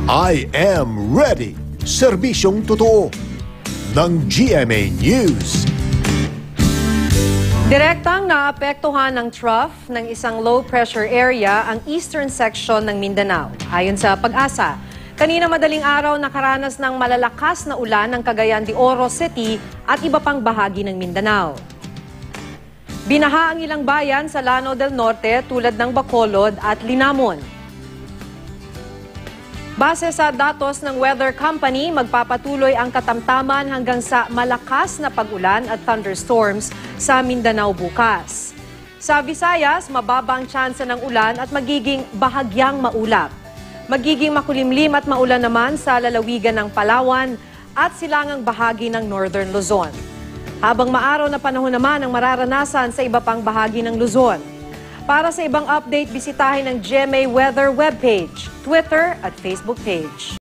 I am ready. Serbisyong totoo ng GMA News. Direktang naapektuhan ng trough ng isang low-pressure area ang eastern section ng Mindanao. Ayon sa Pag-asa, kanina madaling araw nakaranas ng malalakas na ulan ng Cagayan de Oro City at iba pang bahagi ng Mindanao. Binaha ang ilang bayan sa Lanao del Norte tulad ng Bacolod at Linamon. Base sa datos ng weather company, magpapatuloy ang katamtaman hanggang sa malakas na pag-ulan at thunderstorms sa Mindanao bukas. Sa Visayas, mababa ang tsansa ng ulan at magiging bahagyang maulap. Magiging makulimlim at maulan naman sa lalawigan ng Palawan at silangang bahagi ng Northern Luzon. Habang maaraw na panahon naman ang mararanasan sa iba pang bahagi ng Luzon. Para sa ibang update, bisitahin ang GMA Weather webpage, Twitter at Facebook page.